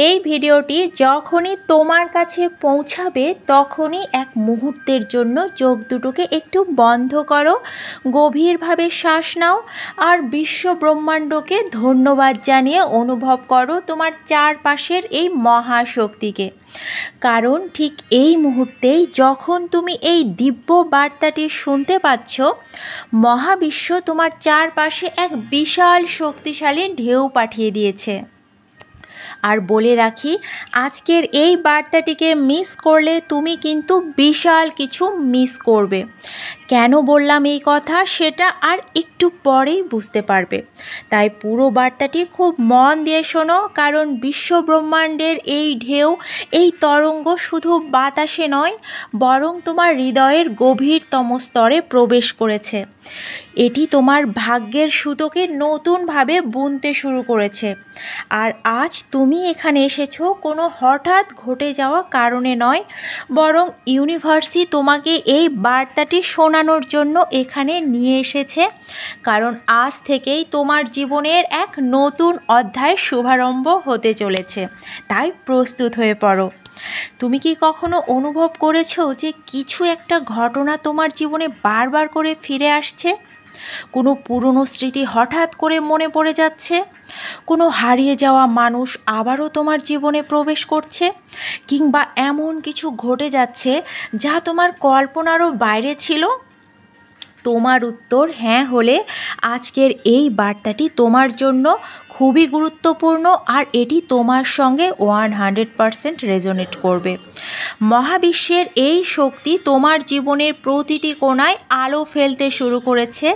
এই ভিডিওটি যখনই তোমার কাছে পৌঁছাবে তখনই এক মুহূর্তের জন্য চোখ দুটোকে একটু বন্ধ করো, গভীরভাবে শ্বাস নাও আর বিশ্ব ব্রহ্মাণ্ডকে ধন্যবাদ জানিয়ে অনুভব করো তোমার চারপাশের এই মহাশক্তিকে। কারণ ঠিক এই মুহূর্তেই যখন তুমি এই দিব্য বার্তাটি শুনতে পাচ্ছ, মহাবিশ্ব তোমার চারপাশে এক বিশাল শক্তিশালী ঢেউ পাঠিয়ে দিয়েছে। আর বলে রাখি, আজকের এই বার্তাটিকে মিস করলে তুমি কিন্তু বিশাল কিছু মিস করবে। কেন বললাম এই কথা সেটা আর একটু পরেই বুঝতে পারবে। তাই পুরো বার্তাটি খুব মন দিয়ে শোনো, কারণ বিশ্ব ব্রহ্মাণ্ডের এই ঢেউ, এই তরঙ্গ শুধু বাতাসে নয়, বরং তোমার হৃদয়ের গভীরতম স্তরে প্রবেশ করেছে। এটি তোমার ভাগ্যের সুতোকে নতুনভাবে বুনতে শুরু করেছে। আর আজ তুমি এখানে এসেছো কোনো হঠাৎ ঘটে যাওয়া কারণে নয়, বরং ইউনিভার্সই তোমাকে এই বার্তাটি শোনানোর জন্য এখানে নিয়ে এসেছে। কারণ আজ থেকেই তোমার জীবনের এক নতুন অধ্যায় শুভারম্ভ হতে চলেছে। তাই প্রস্তুত হয়ে পড়ো। তুমি কি কখনো অনুভব করেছো যে কিছু একটা ঘটনা তোমার জীবনে বারবার করে ফিরে আসছে? কোনো পুরনো স্মৃতি হঠাৎ করে মনে পড়ে যাচ্ছে, কোনো হারিয়ে যাওয়া মানুষ আবারও তোমার জীবনে প্রবেশ করছে, কিংবা এমন কিছু ঘটে যাচ্ছে যা তোমার কল্পনারও বাইরে ছিল? তোমার উত্তর হ্যাঁ হলে আজকের এই বার্তাটি তোমার জন্য খুবই গুরুত্বপূর্ণ, আর এটি তোমার সঙ্গে 100% রেজোনেট করবে। মহাবিশ্বের এই শক্তি তোমার জীবনের প্রতিটি কোণায় আলো ফেলতে শুরু করেছে।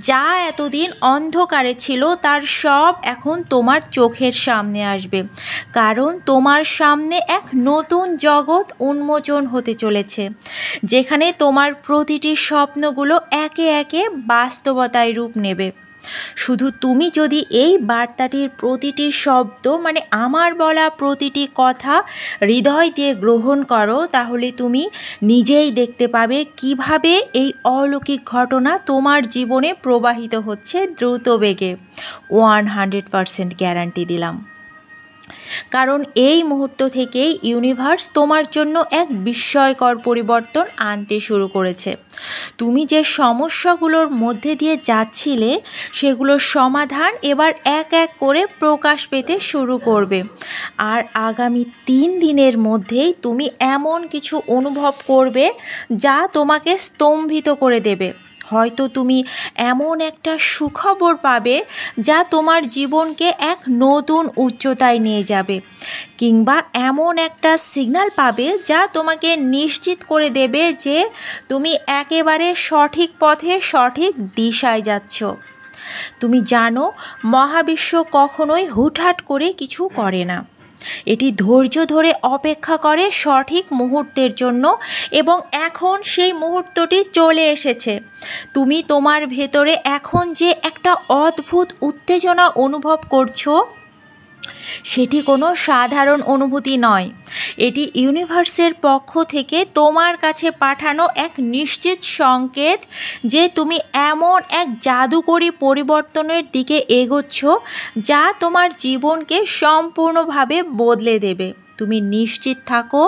যা এতদিন অন্ধকারে ছিল তার সব এখন তোমার চোখের সামনে আসবে, কারণ তোমার সামনে এক নতুন জগৎ উন্মোচন হতে চলেছে, যেখানে তোমার প্রতিটি স্বপ্নগুলো একে একে বাস্তবতায় রূপ নেবে। শুধু তুমি যদি এই বার্তাটির প্রতিটি শব্দ, মানে আমার বলা প্রতিটি কথা হৃদয় দিয়ে গ্রহণ করো, তাহলে তুমি নিজেই দেখতে পাবে কিভাবে এই অলৌকিক ঘটনা তোমার জীবনে প্রবাহিত হচ্ছে দ্রুত বেগে। 100% গ্যারান্টি দিলাম। কারণ এই মুহূর্ত থেকেই ইউনিভার্স তোমার জন্য এক বিস্ময়কর পরিবর্তন আনতে শুরু করেছে। তুমি যে সমস্যাগুলোর মধ্যে দিয়ে যাচ্ছিলে সেগুলোর সমাধান এবার এক এক করে প্রকাশ পেতে শুরু করবে। আর আগামী 3 দিনের মধ্যেই তুমি এমন কিছু অনুভব করবে যা তোমাকে স্তম্ভিত করে দেবে। হয়তো তুমি এমন একটা সুখবর পাবে যা তোমার জীবনকে এক নতুন উচ্চতায় নিয়ে যাবে, কিংবা এমন একটা সিগন্যাল পাবে যা তোমাকে নিশ্চিত করে দেবে যে তুমি একেবারে সঠিক পথে, সঠিক দিশায় যাচ্ছ। তুমি জানো, মহাবিশ্ব কখনোই হুটহাট করে কিছু করে না। এটি ধৈর্য ধরে অপেক্ষা করে সঠিক মুহূর্তের জন্য, এবং এখন সেই মুহূর্তটি চলে এসেছে। তুমি তোমার ভেতরে এখন যে একটা অদ্ভুত উত্তেজনা অনুভব করছো, সেটি কোনো সাধারণ অনুভূতি নয়। এটি ইউনিভার্সের পক্ষ থেকে তোমার কাছে পাঠানো এক নিশ্চিত সংকেত যে তুমি এমন এক জাদুকরী পরিবর্তনের দিকে এগোচ্ছ যা তোমার জীবনকে সম্পূর্ণভাবে বদলে দেবে। তুমি নিশ্চিত থাকো,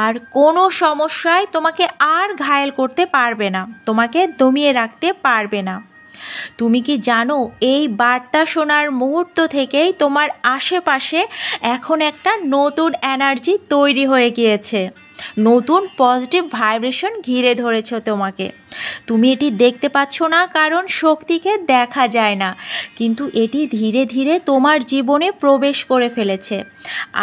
আর কোনো সমস্যায় তোমাকে আর ঘায়েল করতে পারবে না, তোমাকে দমিয়ে রাখতে পারবে না। তুমি কি জানো, এই বার্তা শোনার মুহূর্ত থেকেই তোমার আশেপাশে এখন একটা নতুন এনার্জি তৈরি হয়ে গিয়েছে, নতুন পজিটিভ ভাইব্রেশন ঘিরে ধরেছে তোমাকে। তুমি এটি দেখতে পাচ্ছ না, কারণ শক্তিকে দেখা যায় না, কিন্তু এটি ধীরে ধীরে তোমার জীবনে প্রবেশ করে ফেলেছে।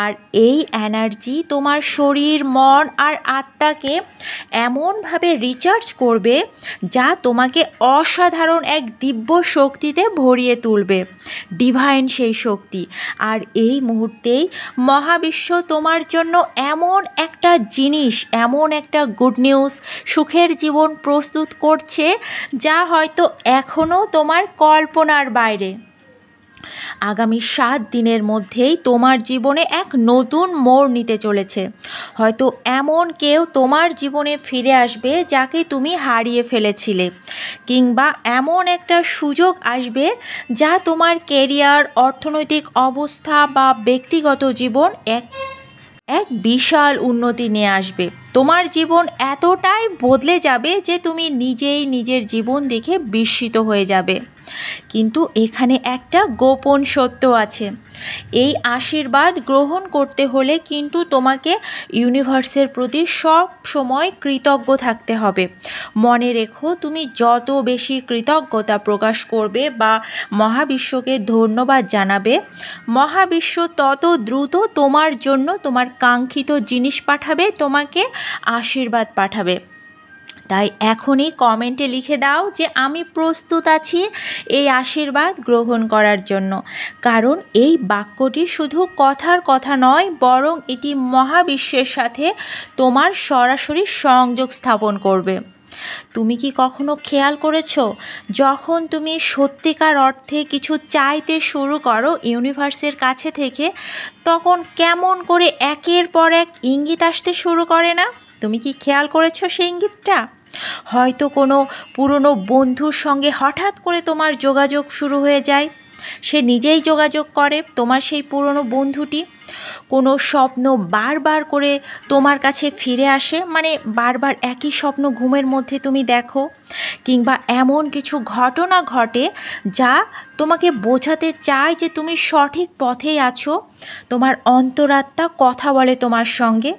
আর এই এনার্জি তোমার শরীর, মন আর আত্মাকে এমনভাবে রিচার্জ করবে যা তোমাকে অসাধারণ এক দিব্য শক্তিতে ভরিয়ে তুলবে, ডিভাইন সেই শক্তি। আর এই মুহূর্তেই মহাবিশ্ব তোমার জন্য এমন একটা জিনিস, এমন একটা গুড নিউজ, সুখের জীবন প্রস্তুত করছে যা হয়তো এখনও তোমার কল্পনার বাইরে। আগামী 7 দিনের মধ্যেই তোমার জীবনে এক নতুন মোড় নিতে চলেছে। হয়তো এমন কেউ তোমার জীবনে ফিরে আসবে যাকে তুমি হারিয়ে ফেলেছিলে, কিংবা এমন একটা সুযোগ আসবে যা তোমার কেরিয়ার, অর্থনৈতিক অবস্থা বা ব্যক্তিগত জীবন এক বিশাল উন্নতি নিয়ে আসবে। তোমার জীবন এতটাই বদলে যাবে যে তুমি নিজেই নিজের জীবন দেখে বিস্মিত হয়ে যাবে। কিন্তু এখানে একটা গোপন সত্য আছে। এই আশীর্বাদ গ্রহণ করতে হলে কিন্তু তোমাকে ইউনিভার্সের প্রতি সব সময় কৃতজ্ঞ থাকতে হবে। মনে রেখো, তুমি যত বেশি কৃতজ্ঞতা প্রকাশ করবে বা মহাবিশ্বকে ধন্যবাদ জানাবে, মহাবিশ্ব তত দ্রুত তোমার জন্য তোমার কাঙ্ক্ষিত জিনিস পাঠাবে, তোমাকে আশীর্বাদ পাঠাবে। তাই এখনই কমেন্টে লিখে দাও যে আমি প্রস্তুত আছি এই আশীর্বাদ গ্রহণ করার জন্য। কারণ এই বাক্যটি শুধু কথার কথা নয়, বরং এটি মহাবিশ্বের সাথে তোমার সরাসরি সংযোগ স্থাপন করবে। তুমি কি কখনো খেয়াল করেছো, যখন তুমি সত্যিকার অর্থে কিছু চাইতে শুরু করো ইউনিভার্সের কাছে থেকে, তখন কেমন করে একের পর এক ইঙ্গিত আসতে শুরু করে না? তুমি কি খেয়াল করেছো সেই ইঙ্গিতটা? হয়তো কোনো পুরনো বন্ধুর সঙ্গে হঠাৎ করে তোমার যোগাযোগ শুরু হয়ে যায়। সে নিজেই যোগাযোগ করে, তোমার সেই পুরনো বন্ধুটি। কোনো স্বপ্ন বারবার করে তোমার কাছে ফিরে আসে, মানে বারবার একই স্বপ্ন ঘুমের মধ্যে তুমি দেখো। কিংবা এমন কিছু ঘটনা ঘটে যা তোমাকে বোঝাতে চায় যে তুমি সঠিক পথেই আছো। তোমার অন্তরাত্মা কথা বলে তোমার সঙ্গে।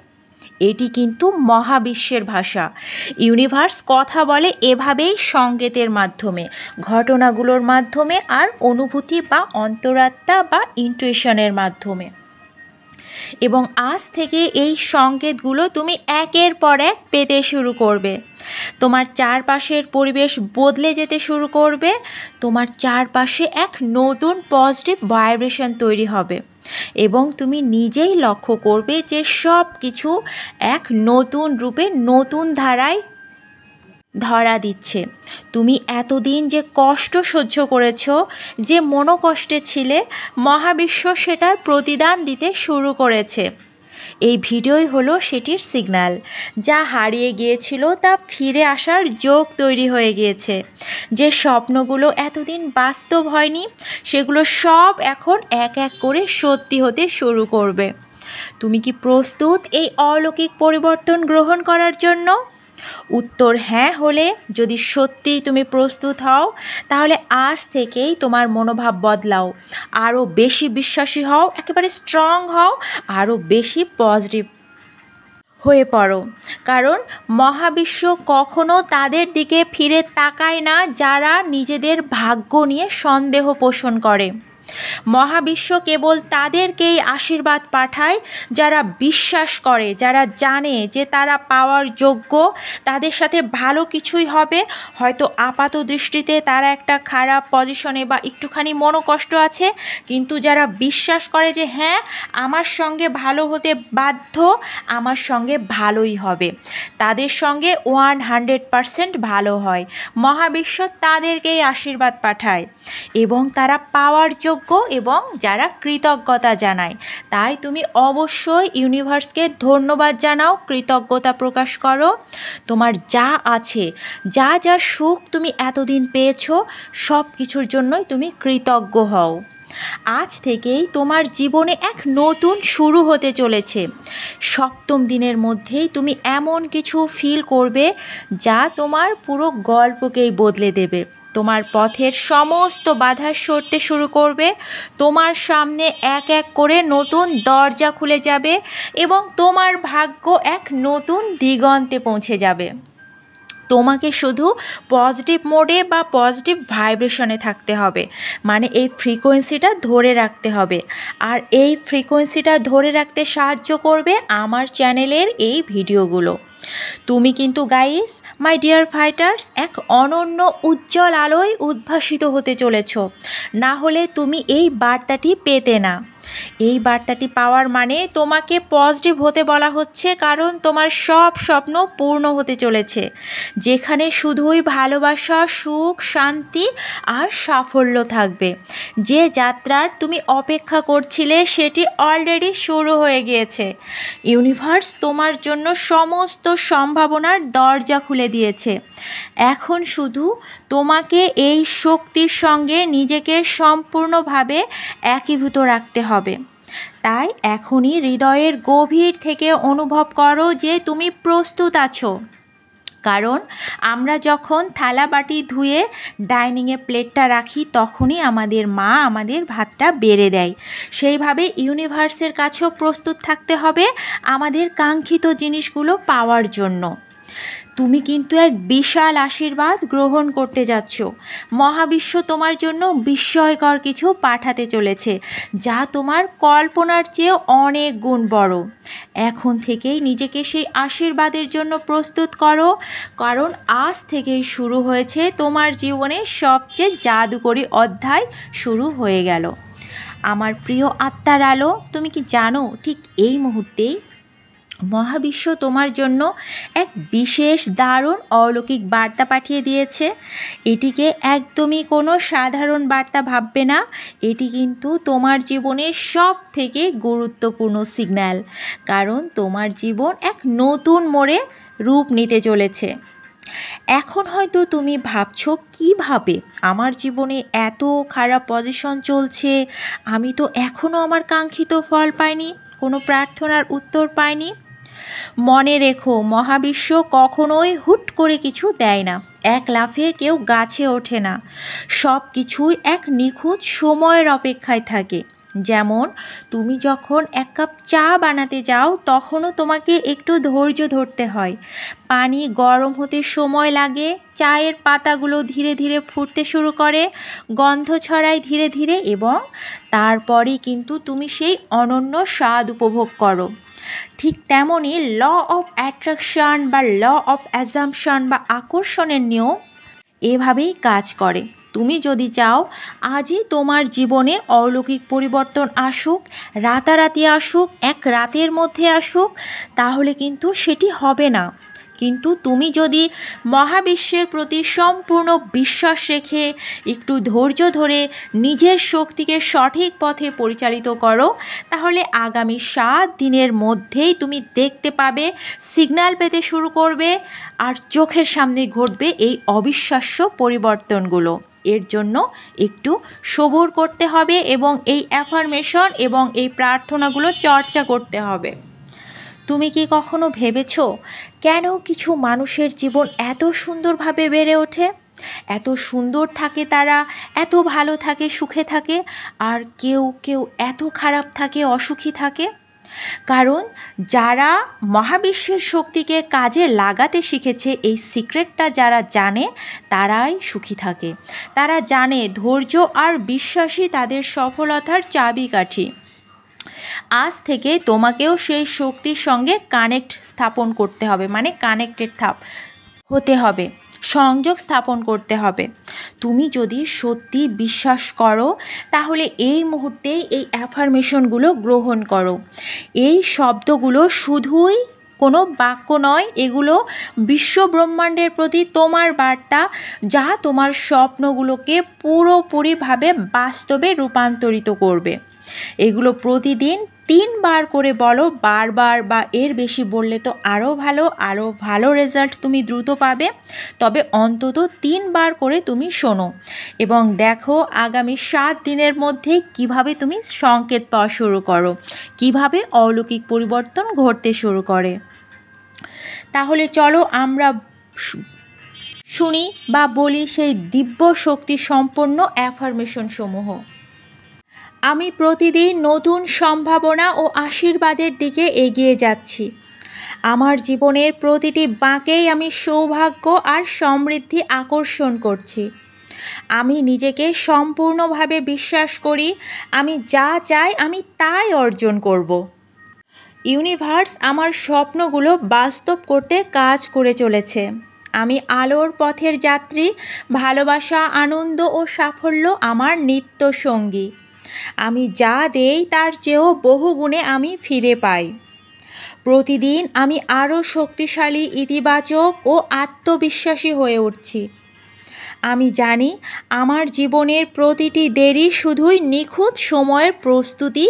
এটি কিন্তু মহাবিশ্বের ভাষা। ইউনিভার্স কথা বলে এভাবেই, সংকেতের মাধ্যমে, ঘটনাগুলোর মাধ্যমে, আর অনুভূতি বা অন্তরাত্মা বা ইনটুইশনের মাধ্যমে। এবং আজ থেকে এই সংকেতগুলো তুমি একের পর এক পেতে শুরু করবে। তোমার চারপাশের পরিবেশ বদলে যেতে শুরু করবে। তোমার চারপাশে এক নতুন পজিটিভ ভাইব্রেশন তৈরি হবে এবং তুমি নিজেই লক্ষ্য করবে যে সব কিছু এক নতুন রূপে, নতুন ধারায় ধরা দিচ্ছে। তুমি এতদিন যে কষ্ট সহ্য করেছো, যে মনোকষ্টে ছিলে, মহাবিশ্ব সেটার প্রতিদান দিতে শুরু করেছে। এই ভিডিওই হলো সেটির সিগন্যাল। যা হারিয়ে গিয়েছিল তা ফিরে আসার যোগ তৈরি হয়ে গিয়েছে। যে স্বপ্নগুলো এতদিন বাস্তব হয়নি, সেগুলো সব এখন এক এক করে সত্যি হতে শুরু করবে। তুমি কি প্রস্তুত এই অলৌকিক পরিবর্তন গ্রহণ করার জন্য? উত্তর হ্যাঁ হলে, যদি সত্যিই তুমি প্রস্তুত হও, তাহলে আজ থেকেই তোমার মনোভাব বদলাও। আরও বেশি বিশ্বাসী হও, একেবারে স্ট্রং হও, আরও বেশি পজিটিভ হয়ে পড়ো। কারণ মহাবিশ্ব কখনো তাদের দিকে ফিরে তাকায় না যারা নিজেদের ভাগ্য নিয়ে সন্দেহ পোষণ করে। মহাবিশ্ব কেবল তাদেরকেই আশীর্বাদ পাঠায় যারা বিশ্বাস করে, যারা জানে যে তারা পাওয়ার যোগ্য, তাদের সাথে ভালো কিছুই হবে। হয়তো আপাত দৃষ্টিতে তারা একটা খারাপ পজিশনে বা একটুখানি মনোকষ্ট আছে, কিন্তু যারা বিশ্বাস করে যে হ্যাঁ, আমার সঙ্গে ভালো হতে বাধ্য, আমার সঙ্গে ভালোই হবে, তাদের সঙ্গে 100% ভালো হয়। মহাবিশ্ব তাদেরকেই আশীর্বাদ পাঠায় এবং তারা পাওয়ার যোগ্য এবং যারা কৃতজ্ঞতা জানায়। তাই তুমি অবশ্যই ইউনিভার্সকে ধন্যবাদ জানাও, কৃতজ্ঞতা প্রকাশ করো। তোমার যা আছে, যা যা সুখ তুমি এতদিন পেয়েছো, সব কিছুর জন্যই তুমি কৃতজ্ঞ হও। আজ থেকেই তোমার জীবনে এক নতুন শুরু হতে চলেছে। 7ম দিনের মধ্যেই তুমি এমন কিছু ফিল করবে যা তোমার পুরো গল্পকেই বদলে দেবে। তোমার পথের সমস্ত বাধা সরতে শুরু করবে। তোমার সামনে এক এক করে নতুন দরজা খুলে যাবে এবং তোমার ভাগ্য এক নতুন দিগন্তে পৌঁছে যাবে। তোমাকে শুধু পজিটিভ মোডে বা পজিটিভ ভাইব্রেশনে থাকতে হবে, মানে এই ফ্রিকোয়েন্সিটা ধরে রাখতে হবে। আর এই ফ্রিকোয়েন্সিটা ধরে রাখতে সাহায্য করবে আমার চ্যানেলের এই ভিডিওগুলো। তুমি কিন্তু গাইস, মাই ডিয়ার ফাইটার্স, এক অনন্য উজ্জ্বল আলোয় উদ্ভাসিত হতে চলেছ। না হলে তুমি এই বার্তাটি পেতে না। এই বার্তাটি পাওয়ার মানে তোমাকে পজিটিভ হতে বলা হচ্ছে, কারণ তোমার সব স্বপ্ন পূর্ণ হতে চলেছে, যেখানে শুধুই ভালোবাসা, সুখ, শান্তি আর সাফল্য থাকবে। যে যাত্রার তুমি অপেক্ষা করছিলে সেটি অলরেডি শুরু হয়ে গিয়েছে। ইউনিভার্স তোমার জন্য সমস্ত সম্ভাবনার দরজা খুলে দিয়েছে। এখন শুধু তোমাকে এই শক্তির সঙ্গে নিজেকে সম্পূর্ণভাবে একীভূত রাখতে হবে। তাই এখনই হৃদয়ের গভীর থেকে অনুভব করো যে তুমি প্রস্তুত আছো। কারণ আমরা যখন থালা বাটি ধুয়ে ডাইনিংয়ে প্লেটটা রাখি, তখনই আমাদের মা আমাদের ভাতটা বেড়ে দেয়। সেইভাবে ইউনিভার্সের কাছেও প্রস্তুত থাকতে হবে আমাদের কাঙ্ক্ষিত জিনিসগুলো পাওয়ার জন্য। তুমি কিন্তু এক বিশাল আশীর্বাদ গ্রহণ করতে যাচ্ছ। মহাবিশ্ব তোমার জন্য বিস্ময়কর কিছু পাঠাতে চলেছে, যা তোমার কল্পনার চেয়ে অনেক গুণ বড়। এখন থেকেই নিজেকে সেই আশীর্বাদের জন্য প্রস্তুত করো, কারণ আজ থেকেই শুরু হয়েছে তোমার জীবনের সবচেয়ে জাদুকরী অধ্যায় শুরু হয়ে গেল। আমার প্রিয় আত্মার আলো, তুমি কি জানো ঠিক এই মুহূর্তেই মহাবিশ্ব তোমার জন্য এক বিশেষ দারুণ অলৌকিক বার্তা পাঠিয়ে দিয়েছে। এটিকে একদমই কোনো সাধারণ বার্তা ভাববে না, এটি কিন্তু তোমার জীবনের সব থেকে গুরুত্বপূর্ণ সিগন্যাল, কারণ তোমার জীবন এক নতুন মোড়ে রূপ নিতে চলেছে। এখন হয়তো তুমি ভাবছো, কীভাবে আমার জীবনে এত খারাপ পজিশন চলছে, আমি তো এখনও আমার কাঙ্ক্ষিত ফল পাইনি, কোনো প্রার্থনার উত্তর পাইনি। মনে রেখো, মহাবিশ্ব কখনোই হুট করে কিছু দেয় না, এক লাফে কেউ গাছে ওঠে না। সব কিছুই এক নিখুঁত সময়ের অপেক্ষায় থাকে। যেমন তুমি যখন এক কাপ চা বানাতে যাও, তখনও তোমাকে একটু ধৈর্য ধরতে হয়। পানি গরম হতে সময় লাগে, চায়ের পাতাগুলো ধীরে ধীরে ফুটতে শুরু করে, গন্ধ ছড়ায় ধীরে ধীরে, এবং তারপরেই কিন্তু তুমি সেই অনন্য স্বাদ উপভোগ করো। ঠিক তেমনই ল অফ অ্যাট্রাকশন বা ল অফ অ্যাজাম্পশন বা আকর্ষণের নিয়ম এভাবেই কাজ করে। তুমি যদি চাও আজই তোমার জীবনে অলৌকিক পরিবর্তন আসুক, রাতারাতি আসুক, এক রাতের মধ্যে আসুক, তাহলে কিন্তু সেটি হবে না। কিন্তু তুমি যদি মহাবিশ্বের প্রতি সম্পূর্ণ বিশ্বাস রেখে একটু ধৈর্য ধরে নিজের শক্তিকে সঠিক পথে পরিচালিত করো, তাহলে আগামী 7 দিনের মধ্যেই তুমি দেখতে পাবে, সিগন্যাল পেতে শুরু করবে, আর চোখের সামনে ঘটবে এই অবিশ্বাস্য পরিবর্তনগুলো। এর জন্য একটু সবুর করতে হবে এবং এই অ্যাফার্মেশন এবং এই প্রার্থনাগুলো চর্চা করতে হবে। তুমি কি কখনো ভেবেছো কেন কিছু মানুষের জীবন এত সুন্দরভাবে বেড়ে ওঠে, এত সুন্দর থাকে তারা, এত ভালো থাকে, সুখে থাকে, আর কেউ কেউ এত খারাপ থাকে, অসুখী থাকে? কারণ যারা মহাবিশ্বের শক্তিকে কাজে লাগাতে শিখেছে, এই সিক্রেটটা যারা জানে, তারাই সুখী থাকে। তারা জানে ধৈর্য আর বিশ্বাসই তাদের সফলতার চাবিকাঠি। আজ থেকে তোমাকেও সেই শক্তির সঙ্গে কানেক্ট স্থাপন করতে হবে, মানে কানেক্টেড হতে হবে, সংযোগ স্থাপন করতে হবে। তুমি যদি সত্যি বিশ্বাস করো, তাহলে এই মুহূর্তেই এই অ্যাফার্মেশনগুলো গ্রহণ করো। এই শব্দগুলো শুধুই কোনো বাক্য নয়, এগুলো বিশ্ব ব্রহ্মাণ্ডের প্রতি তোমার বার্তা, যা তোমার স্বপ্নগুলোকে পুরোপুরিভাবে বাস্তবে রূপান্তরিত করবে। এগুলো প্রতিদিন 3 বার করে বলো, বারবার বা এর বেশি বললে তো আরও ভালো রেজাল্ট তুমি দ্রুত পাবে। তবে অন্তত 3 বার করে তুমি শোনো এবং দেখো আগামী 7 দিনের মধ্যে কিভাবে তুমি সংকেত পাওয়া শুরু করো, কিভাবে অলৌকিক পরিবর্তন ঘটতে শুরু করে। তাহলে চলো আমরা শুনি বা বলি সেই দিব্য শক্তি সম্পন্ন অ্যাফার্মেশন সমূহ। আমি প্রতিদিন নতুন সম্ভাবনা ও আশীর্বাদের দিকে এগিয়ে যাচ্ছি। আমার জীবনের প্রতিটি বাঁকেই আমি সৌভাগ্য আর সমৃদ্ধি আকর্ষণ করছি। আমি নিজেকে সম্পূর্ণভাবে বিশ্বাস করি, আমি যা চাই আমি তাই অর্জন করব। ইউনিভার্স আমার স্বপ্নগুলো বাস্তব করতে কাজ করে চলেছে। আমি আলোর পথের যাত্রী, ভালোবাসা, আনন্দ ও সাফল্য আমার নিত্য সঙ্গী। আমি যা দেই তার চেয়েও বহুগুণে আমি ফিরে পাই। প্রতিদিন আমি আরও শক্তিশালী, ইতিবাচক ও আত্মবিশ্বাসী হয়ে উঠছি। আমি জানি আমার জীবনের প্রতিটি দেরি শুধুই নিখুঁত সময়ের প্রস্তুতি,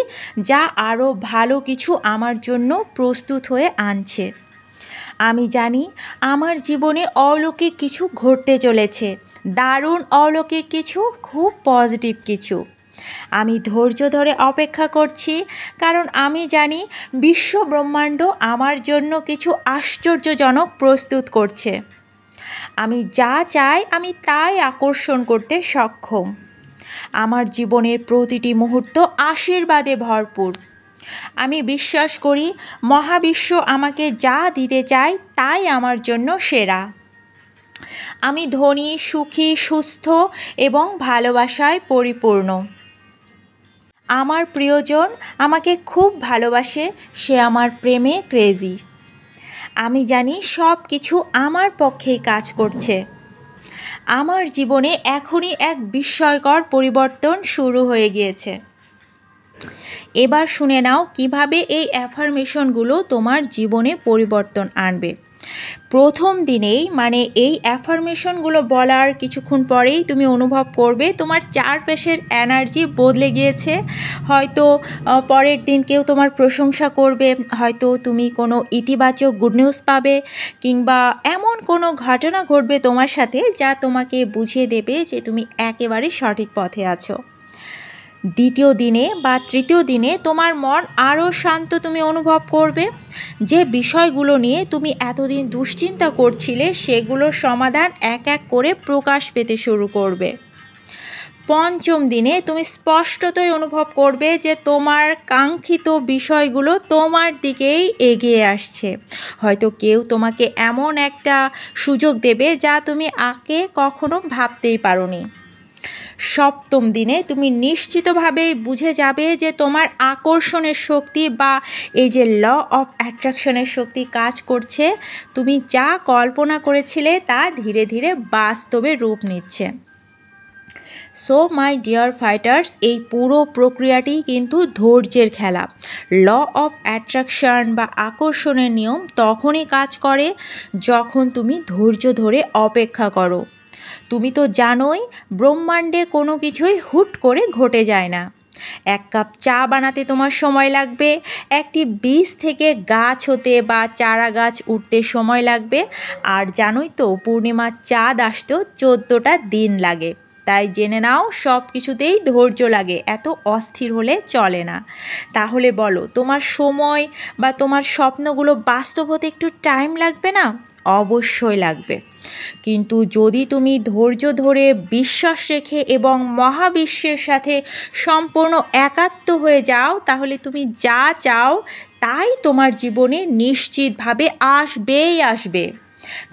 যা আরও ভালো কিছু আমার জন্য প্রস্তুত হয়ে আনছে। আমি জানি আমার জীবনে অলৌকিক কিছু ঘটতে চলেছে, দারুণ অলৌকিক কিছু, খুব পজিটিভ কিছু। আমি ধৈর্য ধরে অপেক্ষা করছি, কারণ আমি জানি বিশ্ব ব্রহ্মাণ্ড আমার জন্য কিছু আশ্চর্যজনক প্রস্তুত করছে। আমি যা চাই আমি তাই আকর্ষণ করতে সক্ষম। আমার জীবনের প্রতিটি মুহূর্ত আশীর্বাদে ভরপুর। আমি বিশ্বাস করি মহাবিশ্ব আমাকে যা দিতে চায় তাই আমার জন্য সেরা। আমি ধনী, সুখী, সুস্থ এবং ভালোবাসায় পরিপূর্ণ। আমার প্রিয়জন আমাকে খুব ভালোবাসে, সে আমার প্রেমে ক্রেজি। আমি জানি সব কিছু আমার পক্ষেই কাজ করছে। আমার জীবনে এখনই এক বিস্ময়কর পরিবর্তন শুরু হয়ে গিয়েছে। এবার শুনে নাও কিভাবে এই অ্যাফার্মেশনগুলো তোমার জীবনে পরিবর্তন আনবে। প্রথম দিনেই, মানে এই অ্যাফার্মেশনগুলো বলার কিছুক্ষণ পরেই তুমি অনুভব করবে তোমার চারপাশের এনার্জি বদলে গিয়েছে। হয়তো পরের দিন কেউ তোমার প্রশংসা করবে, হয়তো তুমি কোনো ইতিবাচক গুড নিউজ পাবে, কিংবা এমন কোনো ঘটনা ঘটবে তোমার সাথে যা তোমাকে বুঝিয়ে দেবে যে তুমি একেবারে সঠিক পথে আছো। দ্বিতীয় দিনে বা তৃতীয় দিনে তোমার মন আরও শান্ত তুমি অনুভব করবে। যে বিষয়গুলো নিয়ে তুমি এতদিন দুশ্চিন্তা করছিলে সেগুলোর সমাধান এক এক করে প্রকাশ পেতে শুরু করবে। পঞ্চম দিনে তুমি স্পষ্টতই অনুভব করবে যে তোমার কাঙ্ক্ষিত বিষয়গুলো তোমার দিকেই এগিয়ে আসছে। হয়তো কেউ তোমাকে এমন একটা সুযোগ দেবে যা তুমি আগে কখনো ভাবতেই পারোনি। সপ্তম দিনে তুমি নিশ্চিতভাবেই বুঝে যাবে যে তোমার আকর্ষণের শক্তি বা এই যে ল অফ অ্যাট্রাকশনের শক্তি কাজ করছে। তুমি যা কল্পনা করেছিলে তা ধীরে ধীরে বাস্তবে রূপ নিচ্ছে। সো মাই ডিয়ার ফাইটার্স, এই পুরো প্রক্রিয়াটি কিন্তু ধৈর্যের খেলা। ল অফ অ্যাট্রাকশন বা আকর্ষণের নিয়ম তখনই কাজ করে যখন তুমি ধৈর্য ধরে অপেক্ষা করো। তুমি তো জানোই ব্রহ্মাণ্ডে কোনো কিছুই হুট করে ঘটে যায় না। এক কাপ চা বানাতে তোমার সময় লাগবে, একটি বীজ থেকে গাছ হতে বা চারা গাছ উঠতে সময় লাগবে। আর জানোই তো পূর্ণিমার চাঁদ আসতেও 14টা দিন লাগে। তাই জেনে নাও সব কিছুতেই ধৈর্য লাগে, এত অস্থির হলে চলে না। তাহলে বলো, তোমার সময় বা তোমার স্বপ্নগুলো বাস্তব হতে একটু টাইম লাগবে না? অবশ্যই লাগবে। কিন্তু যদি তুমি ধৈর্য ধরে, বিশ্বাস রেখে এবং মহাবিশ্বের সাথে সম্পূর্ণ একাত্ম হয়ে যাও, তাহলে তুমি যা চাও তাই তোমার জীবনে নিশ্চিতভাবে আসবেই আসবে।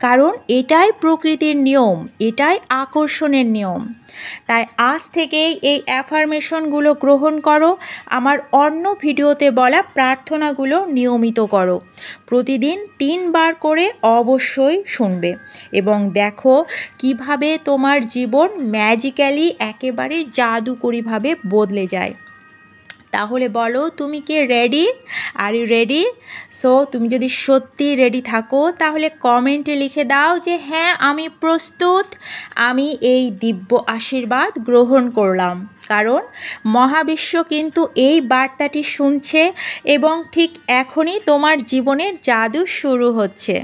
কারণ এটাই প্রকৃতির নিয়ম, এটাই আকর্ষণের নিয়ম। তাই আজ থেকেই এই অ্যাফার্মেশনগুলো গ্রহণ করো। আমার অন্য ভিডিওতে বলা প্রার্থনাগুলো নিয়মিত করো। প্রতিদিন 3 বার করে অবশ্যই শুনবে এবং দেখো কিভাবে তোমার জীবন ম্যাজিক্যালি একেবারে জাদুকরীভাবে বদলে যায়। তাহলে বলো, তুমি কি ready? Are you ready? So তুমি যদি সত্যি রেডি থাকো তাহলে কমেন্টে লিখে দাও যে হ্যাঁ, আমি প্রস্তুত, আমি এই দিব্য আশীর্বাদ গ্রহণ করলাম। কারণ মহাবিশ্ব কিন্তু এই বার্তাটি শুনছে এবং ঠিক এখনই তোমার জীবনের জাদু শুরু হচ্ছে।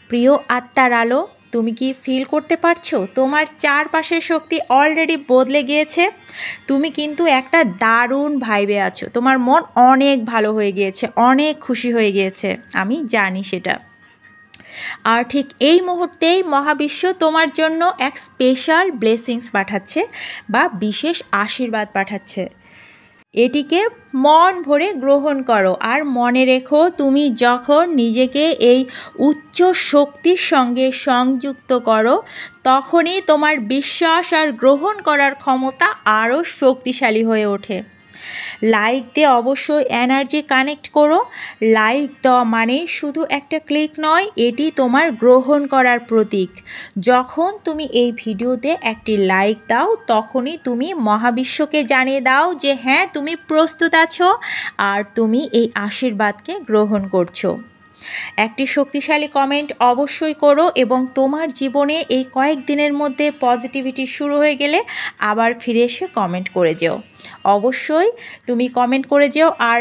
প্রিয় আত্মার আলো, তুমি কি ফিল করতে পারছো তোমার চারপাশের শক্তি অলরেডি বদলে গিয়েছে? তুমি কিন্তু একটা দারুণ ভাইবে আছো, তোমার মন অনেক ভালো হয়ে গিয়েছে, অনেক খুশি হয়ে গিয়েছে, আমি জানি সেটা। আর ঠিক এই মুহূর্তেই মহাবিশ্ব তোমার জন্য এক স্পেশাল ব্লেসিংস পাঠাচ্ছে বা বিশেষ আশীর্বাদ পাঠাচ্ছে। এটিকে মন ভরে গ্রহণ করো। আর মনে রেখো, তুমি যখন নিজেকে এই উচ্চ শক্তির সঙ্গে সংযুক্ত করো তখনই তোমার বিশ্বাস আর গ্রহণ করার ক্ষমতা আরও শক্তিশালী হয়ে ওঠে। লাইক দিয়ে অবশ্যই এনার্জি কানেক্ট করো। লাইক দেওয়া মানে শুধু একটা ক্লিক নয়, এটি তোমার গ্রহণ করার প্রতীক। যখন তুমি এই ভিডিওতে একটি লাইক দাও তখনই তুমি মহাবিশ্বকে জানিয়ে দাও যে হ্যাঁ, তুমি প্রস্তুত আছো আর তুমি এই আশীর্বাদকে গ্রহণ করছো। একটি শক্তিশালী কমেন্ট অবশ্যই করো এবং তোমার জীবনে এই কয়েকদিনের মধ্যে পজিটিভিটি শুরু হয়ে গেলে আবার ফিরে এসে কমেন্ট করে যেও। অবশ্যই তুমি কমেন্ট করে যেও। আর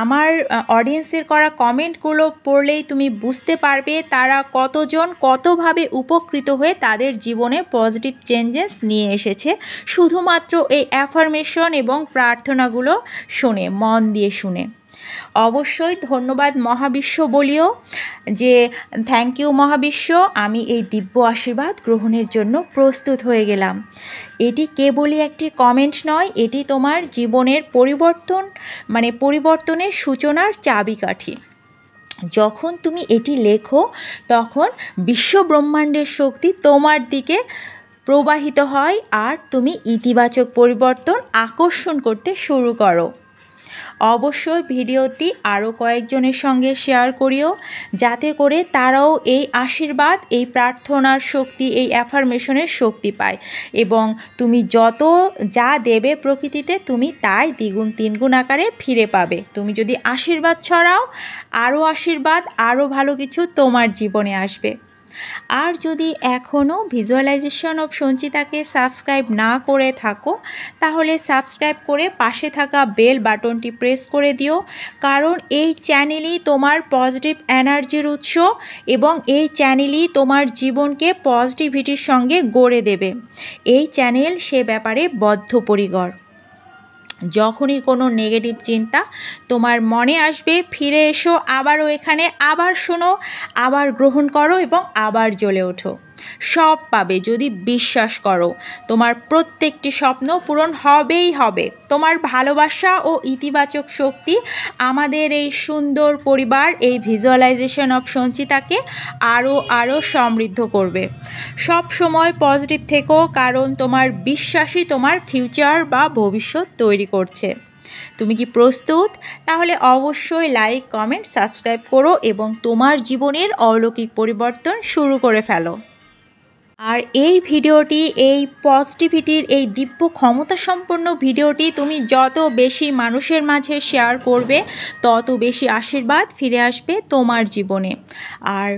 আমার অডিয়েন্সের করা কমেন্টগুলো পড়লেই তুমি বুঝতে পারবে তারা কতজন কতভাবে উপকৃত হয়ে তাদের জীবনে পজিটিভ চেঞ্জেস নিয়ে এসেছে শুধুমাত্র এই অ্যাফার্মেশন এবং প্রার্থনাগুলো শুনে, মন দিয়ে শুনে। অবশ্যই ধন্যবাদ মহাবিশ্ব বলিও যে থ্যাংক ইউ মহাবিশ্ব, আমি এই দিব্য আশীর্বাদ গ্রহণের জন্য প্রস্তুত হয়ে গেলাম। এটি কেবলই একটি কমেন্ট নয়, এটি তোমার জীবনের পরিবর্তনের সূচনার চাবিকাঠি। যখন তুমি এটি লেখো তখন বিশ্ব ব্রহ্মাণ্ডের শক্তি তোমার দিকে প্রবাহিত হয় আর তুমি ইতিবাচক পরিবর্তন আকর্ষণ করতে শুরু করো। অবশ্যই ভিডিওটি আরও কয়েকজনের সঙ্গে শেয়ার করিও যাতে করে তারাও এই আশীর্বাদ, এই প্রার্থনার শক্তি, এই অ্যাফার্মেশনের শক্তি পায় এবং তুমি যত যা দেবে প্রকৃতিতে তুমি তাই দ্বিগুণ তিনগুণ আকারে ফিরে পাবে। তুমি যদি আশীর্বাদ ছড়াও আরও আশীর্বাদ, আরও ভালো কিছু তোমার জীবনে আসবে। আর যদি এখনও ভিজুয়ালাইজেশন অফ সঞ্চিতাকে সাবস্ক্রাইব না করে থাকো তাহলে সাবস্ক্রাইব করে পাশে থাকা বেল বাটনটি প্রেস করে দিও, কারণ এই চ্যানেলই তোমার পজিটিভ এনার্জির উৎস এবং এই চ্যানেলই তোমার জীবনকে পজিটিভিটির সঙ্গে গড়ে দেবে। এই চ্যানেল সে ব্যাপারে বদ্ধপরিকর। যখনই কোনো নেগেটিভ চিন্তা তোমার মনে আসবে ফিরে এসো আবারও এখানে, আবার শোনো, আবার গ্রহণ করো এবং আবার জ্বলে ওঠো। সব পাবে যদি বিশ্বাস করো। তোমার প্রত্যেকটি স্বপ্ন পূরণ হবেই হবে। তোমার ভালোবাসা ও ইতিবাচক শক্তি আমাদের এই সুন্দর পরিবার, এই ভিজুয়ালাইজেশন অফ সঞ্চিতাকে আরও সমৃদ্ধ করবে। সব সময় পজিটিভ থেকো, কারণ তোমার বিশ্বাসই তোমার ফিউচার বা ভবিষ্যৎ তৈরি করছে। তুমি কি প্রস্তুত? তাহলে অবশ্যই লাইক, কমেন্ট, সাবস্ক্রাইব করো এবং তোমার জীবনের অলৌকিক পরিবর্তন শুরু করে ফেলো। আর এই ভিডিওটি, এই পজিটিভিটির এই দিব্য ক্ষমতা সম্পন্ন ভিডিওটি তুমি যত বেশি মানুষের মাঝে শেয়ার করবে তত বেশি আশীর্বাদ ফিরে আসবে তোমার জীবনে। আর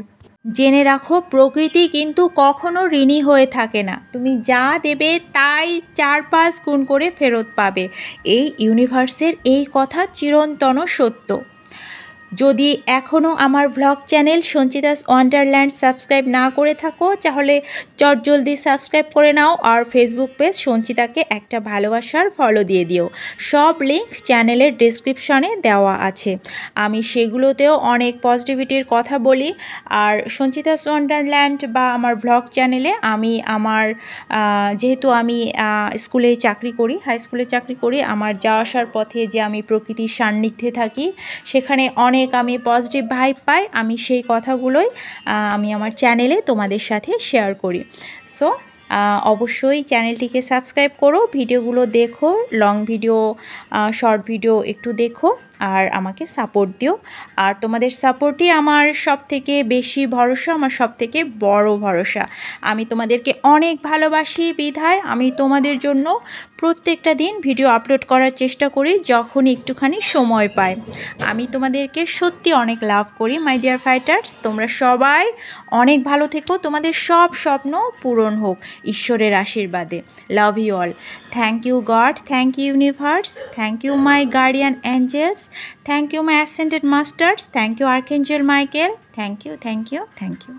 জেনে রাখো, প্রকৃতি কিন্তু কখনো ঋণী হয়ে থাকে না। তুমি যা দেবে তাই 4-5 গুণ করে ফেরত পাবে। এই ইউনিভার্সের এই কথা চিরন্তন সত্য। যদি এখনও আমার vlog channel Sanchita's Wonderland subscribe না করে থাকো তাহলে জলদি সাবস্ক্রাইব করে নাও আর ফেসবুক পেজ সঞ্চিতাকে একটা ভালোবাসার ফলো দিয়ে দিও। সব লিঙ্ক চ্যানেলের ডেসক্রিপশনে দেওয়া আছে। আমি সেগুলোতেও অনেক পজিটিভিটির কথা বলি। আর সঞ্চিতাস ওয়ান্ডারল্যান্ড বা আমার ভ্লগ চ্যানেলে আমি আমার যেহেতু আমি স্কুলে চাকরি করি, হাই স্কুলে চাকরি করি, আমার যাওয়া আসার পথে যে আমি প্রকৃতির সান্নিধ্যে থাকি সেখানে অনেক আমি পজিটিভ ভাইব পাই। আমি সেই কথাগুলোই আমি আমার চ্যানেলে তোমাদের সাথে শেয়ার করি। সো অবশ্যই চ্যানেলটিকে সাবস্ক্রাইব করো, ভিডিওগুলো দেখো, লং ভিডিও, শর্ট ভিডিও একটু দেখো আর আমাকে সাপোর্ট দিও। আর তোমাদের সাপোর্টই আমার সবথেকে বেশি ভরসা, আমার সবথেকে বড় ভরসা। আমি তোমাদেরকে অনেক ভালোবাসি বিধায় আমি তোমাদের জন্য প্রত্যেকটা দিন ভিডিও আপলোড করার চেষ্টা করি যখন একটুখানি সময় পাই। আমি তোমাদেরকে সত্যি অনেক লাভ করি মাই ডিয়ার ফাইটার্স। তোমরা সবাই অনেক ভালো থেকো, তোমাদের সব স্বপ্ন পূরণ হোক ঈশ্বরের আশীর্বাদে। Love you all. Thank you God, thank you universe, thank you my guardian angels, thank you my ascended masters, thank you archangel Michael, thank you, thank you, thank you.